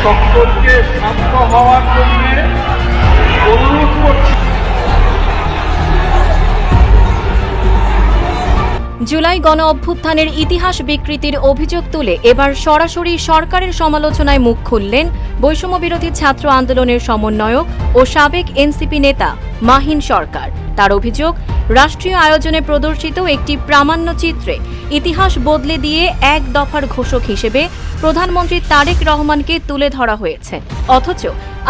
সকলকে শান্ত হওয়ার জন্য অনুরোধ করছি। জুলাই গণ অভ্যুত্থানের ইতিহাস বিকৃতির অভিযোগ তুলে এবার সরাসরি সরকারের সমালোচনায় মুখ খুললেন বৈষম্য বিরোধী ছাত্র আন্দোলনের সমন্বয়ক ও সাবেক এনসিপি নেতা মাহিন সরকার। তার অভিযোগ, রাষ্ট্রীয় আয়োজনে প্রদর্শিত একটি প্রামাণ্যচিত্রে ইতিহাস বদলে দিয়ে এক দফার ঘোষক হিসেবে প্রধানমন্ত্রী তারেক রহমানকে তুলে ধরা হয়েছে, অথচ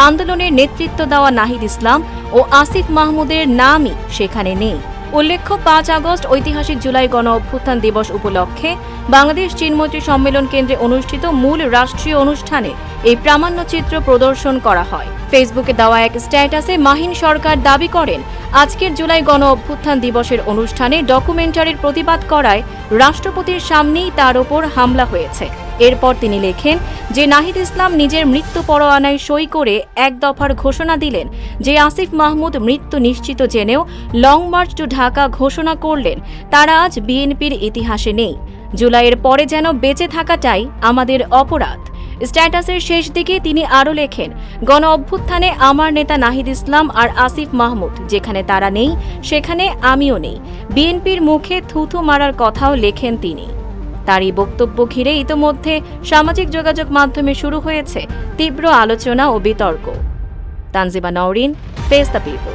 আন্দোলনের নেতৃত্ব দেওয়া নাহিদ ইসলাম ও আসিফ মাহমুদের নামই সেখানে নেই। উল্লেখ্য, 5 আগস্ট ঐতিহাসিক জুলাই গণ অভ্যুত্থান দিবস উপলক্ষে বাংলাদেশ চীনমৈত্রী সম্মেলন কেন্দ্রে অনুষ্ঠিত মূল রাষ্ট্রীয় অনুষ্ঠানে এই প্রামাণ্যচিত্র প্রদর্শন করা হয়। ফেসবুকে দেওয়া এক স্ট্যাটাসে মাহিন সরকার দাবি করেন, আজকের জুলাই গণ অভ্যুত্থান দিবসের অনুষ্ঠানে ডকুমেন্টারির প্রতিবাদ করায় রাষ্ট্রপতির সামনেই তার ওপর হামলা হয়েছে। এরপর তিনি লেখেন যে নাহিদ ইসলাম নিজের মৃত্যু পরোয়ানায় সই করে এক দফার ঘোষণা দিলেন যে আসিফ মাহমুদ মৃত্যু নিশ্চিত জেনেও লং মার্চ টু ঢাকা ঘোষণা করলেন, তারা আজ বিএনপির ইতিহাসে নেই। জুলাইয়ের পরে যেন বেঁচে থাকাটাই আমাদের অপরাধ। স্ট্যাটাসের শেষ দিকে তিনি আরও লেখেন, গণ অভ্যুত্থানে আমার নেতা নাহিদ ইসলাম আর আসিফ মাহমুদ যেখানে তারা নেই সেখানে আমিও নেই। বিএনপির মুখে থুথু মারার কথাও লেখেন তিনি। তার এই বক্তব্য ঘিরে ইতোমধ্যে সামাজিক যোগাযোগ মাধ্যমে শুরু হয়েছে তীব্র আলোচনা ও বিতর্ক। Tanjima Nowrin, face the people.